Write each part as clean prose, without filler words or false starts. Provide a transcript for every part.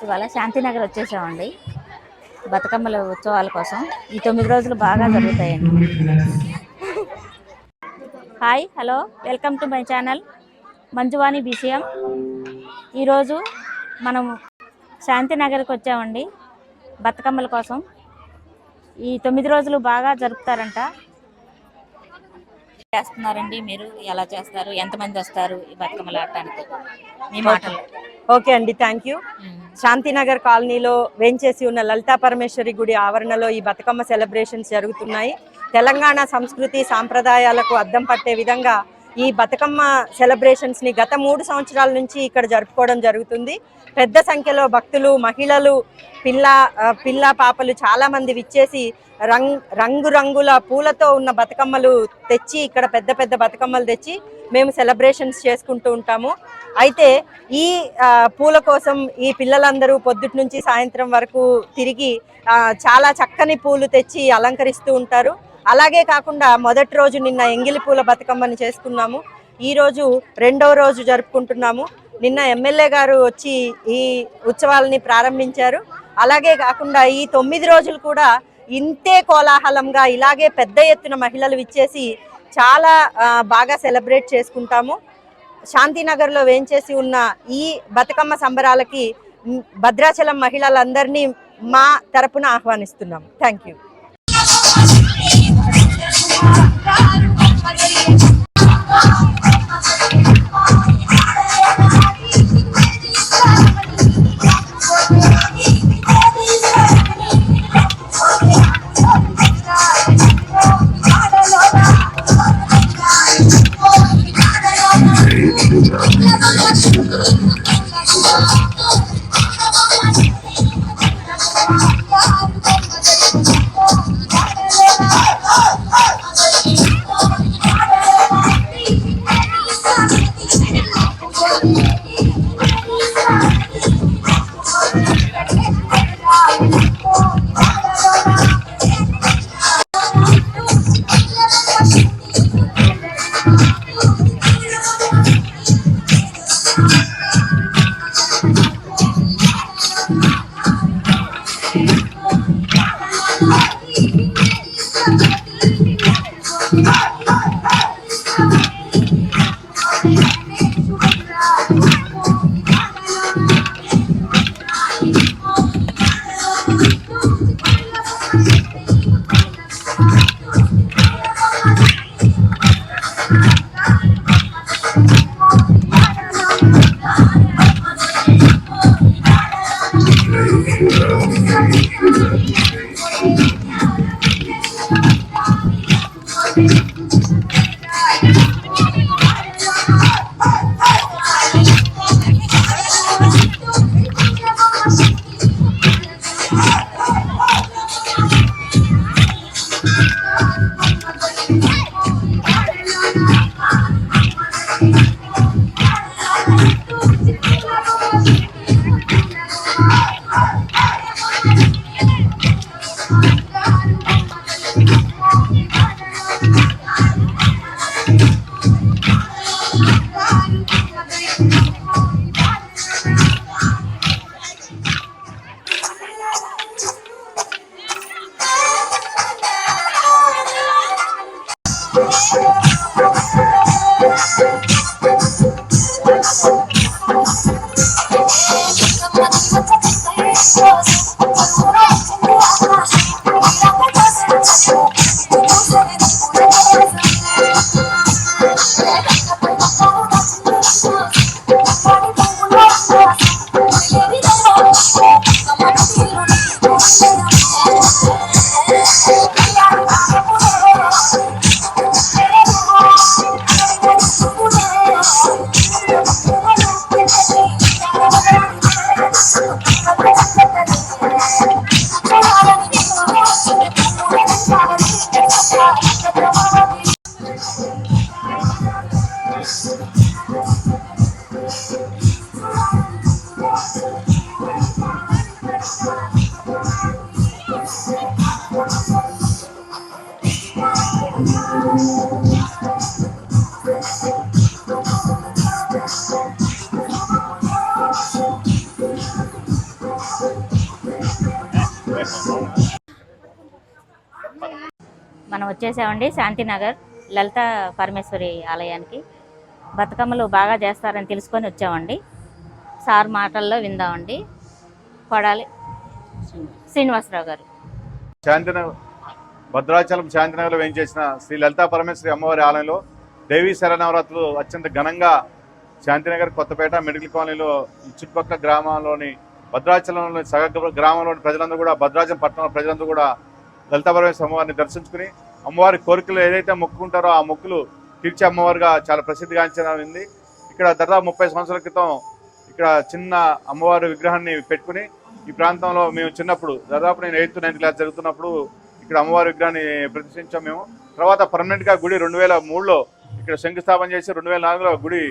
ఇవాళ శాంతినగర్ వచ్చేసామండి బతుకమ్మల ఉత్సవాల కోసం. ఈ 9 రోజులు బాగా జరుగుతాయండి. Hi, hello, welcome to my channel Manjuvani BCM. ఈరోజు మనం శాంతినగర్కి వచ్చామండి బతుకమ్మల కోసం. ఈ 9 రోజులు బాగా జరుపుతారంట. చేస్తున్నారండి మీరు? ఎలా చేస్తారు? ఎంతమంది వస్తారు ఈ బతుకమ్మలు ఆడటానికి? మీ మాటలు. ఓకే అండి, థ్యాంక్ యూ. శాంతినగర్ కాలనీలో వేంచేసి ఉన్న లలితా పరమేశ్వరి గుడి ఆవరణలో ఈ బతుకమ్మ సెలబ్రేషన్స్ జరుగుతున్నాయి. తెలంగాణ సంస్కృతి సాంప్రదాయాలకు అద్దం పట్టే విధంగా ఈ బతుకమ్మ సెలబ్రేషన్స్ ని గత 3 సంవత్సరాల నుంచి ఇక్కడ జరుపుకోవడం జరుగుతుంది. పెద్ద సంఖ్యలో భక్తులు, మహిళలు, పిల్ల పాపలు చాలా మంది విచ్చేసి రంగురంగుల పూలతో ఉన్న బతుకమ్మలు తెచ్చి ఇక్కడ పెద్ద పెద్ద బతుకమ్మలు తెచ్చి మేము సెలబ్రేషన్స్ చేసుకుంటూ ఉంటాము. అయితే ఈ పూల కోసం ఈ పిల్లలందరూ పొద్దుటి నుంచి సాయంత్రం వరకు తిరిగి చాలా చక్కని పూలు తెచ్చి అలంకరిస్తూ ఉంటారు. అలాగే కాకుండా మొదటి రోజు నిన్న ఎంగిలి పూల బతుకమ్మని చేసుకున్నాము. ఈ రోజు 2వ రోజు జరుపుకుంటున్నాము. నిన్న ఎమ్మెల్యే గారు వచ్చి ఈ ఉత్సవాలని ప్రారంభించారు. అలాగే కాకుండా ఈ 9 రోజులు కూడా ఇంతే కోలాహలంగా ఇలాగే పెద్ద ఎత్తున మహిళలు విచ్చేసి చాలా బాగా సెలబ్రేట్ చేసుకుంటాము. శాంతినగర్లో వేంచేసి ఉన్న ఈ బతుకమ్మ సంబరాలకి భద్రాచలం మహిళలందరినీ మా తరపున ఆహ్వానిస్తున్నాము. Thank you. మనం వచ్చేసామండి శాంతినగర్ లలిత పరమేశ్వరి ఆలయానికి. బతుకమ్మలు బాగా చేస్తారని తెలుసుకొని వచ్చామండి. సార్ మాటల్లో విందామండి. కొడాలి శ్రీనివాసరావు గారు. భద్రాచలం శాంతినగర్లో వేయించేసిన శ్రీ లలితా పరమేశ్వరి అమ్మవారి ఆలయంలో దేవీ శరన్నవరాత్రులు అత్యంత ఘనంగా శాంతినగర్, కొత్తపేట, మెడికల్ కాలనీలో ఈ చుట్టుపక్కల గ్రామాల్లోని భద్రాచలంలోని సగ గ్రామంలోని ప్రజలందరూ కూడా, భద్రాచలం పట్టణంలో ప్రజలందరూ కూడా లలితా పరమేశ్వరి అమ్మవారిని దర్శించుకుని అమ్మవారి కోరికలు ఏదైతే మొక్కుకుంటారో ఆ మొక్కులు తీర్చే అమ్మవారిగా చాలా ప్రసిద్ధిగాంచింది. ఇక్కడ దాదాపు 30 సంవత్సరాల క్రితం ఇక్కడ చిన్న అమ్మవారి విగ్రహాన్ని పెట్టుకుని ఈ ప్రాంతంలో మేము చిన్నప్పుడు దాదాపు నేను 8th 9th క్లాస్ జరుగుతున్నప్పుడు ఇక్కడ అమ్మవారి విగ్రహాన్ని ప్రతిష్ఠించాం మేము. తర్వాత పర్మనెంట్గా గుడి 2003లో ఇక్కడ శంకుస్థాపన చేసి 2004లో గుడి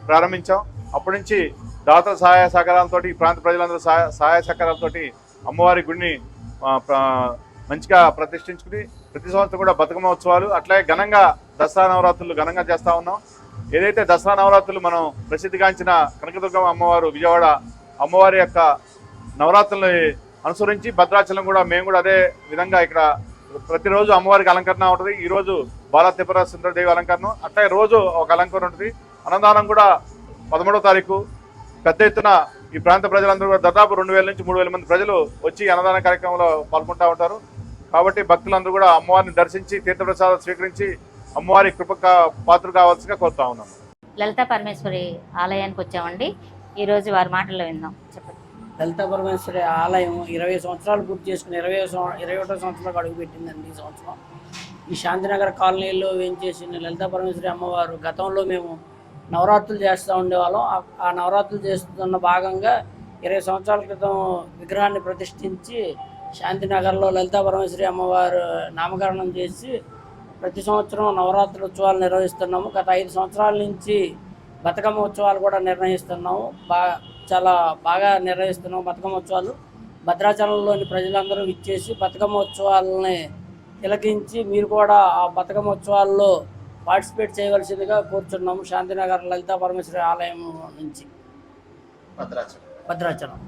ప్రారంభించాం. అప్పటి నుంచి దాతల సహాయ సహకారాలతో, ఈ ప్రాంత ప్రజలందరూ సహాయ సహకారాలతో అమ్మవారి గుడిని మంచిగా ప్రతిష్ఠించుకుని ప్రతి సంవత్సరం కూడా బతుకమ్మ ఉత్సవాలు అట్లాగే ఘనంగా దసరా నవరాత్రులు ఘనంగా చేస్తూ ఉన్నాం. ఏదైతే దసరా నవరాత్రులు మనం ప్రసిద్ధిగాంచిన కనకదుర్గమ్మ అమ్మవారు విజయవాడ అమ్మవారి యొక్క నవరాత్రులను అనుసరించి భద్రాచలం కూడా మేము కూడా అదే విధంగా ఇక్కడ ప్రతిరోజు అమ్మవారికి అలంకరణ ఉంటుంది. ఈరోజు బాలా త్రిపుర సుందరదేవి అలంకరణ, అట్లాగే రోజు ఒక అలంకరణ ఉంటుంది. అన్నదానం కూడా 13వ తారీఖు పెద్ద ఎత్తున ఈ ప్రాంత ప్రజలందరూ కూడా దాదాపు 2000 నుంచి 3000 మంది ప్రజలు వచ్చి అన్నదాన కార్యక్రమంలో పాల్గొంటూ ఉంటారు. కాబట్టి భక్తులందరూ కూడా అమ్మవారిని దర్శించి తీర్థప్రసాదం స్వీకరించి అమ్మవారి కృప పాత్ర కావాల్సిగా కోరుతా ఉన్నాం. లలితా పరమేశ్వరి ఆలయానికి వచ్చామండి. ఈరోజు వారి మాటల్లో విందాం. చెప్పండి. లలితా పరమేశ్వరి ఆలయం 20 సంవత్సరాలు పూర్తి చేసుకుని 21వ సంవత్సరాలకు అడుగుపెట్టిందండి. ఈ సంవత్సరం ఈ శాంతినగర్ కాలనీలో వేయించేసిన లలితా పరమేశ్వరి అమ్మవారు గతంలో మేము నవరాత్రులు చేస్తూ ఉండేవాళ్ళం. ఆ నవరాత్రులు చేస్తున్న భాగంగా 20 సంవత్సరాల క్రితం విగ్రహాన్ని ప్రతిష్ఠించి శాంతినగర్లో లలితా పరమేశ్వరి అమ్మవారు నామకరణం చేసి ప్రతి సంవత్సరం నవరాత్రుల ఉత్సవాలు నిర్వహిస్తున్నాము. గత 5 సంవత్సరాల నుంచి బతుకమ్మ ఉత్సవాలు కూడా నిర్వహిస్తున్నాము. చాలా బాగా నిర్వహిస్తున్నాము బతుకమ్మ ఉత్సవాలు. భద్రాచలంలోని ప్రజలందరూ విచ్చేసి బతుకమ్మ ఉత్సవాలని తిలకించి మీరు కూడా ఆ బతుకమ్మ ఉత్సవాల్లో పార్టిసిపేట్ చేయవలసిందిగా కోరుచున్నాము. శాంతినగర్ లలితా పరమేశ్వరి ఆలయం నుంచి భద్రాచలం.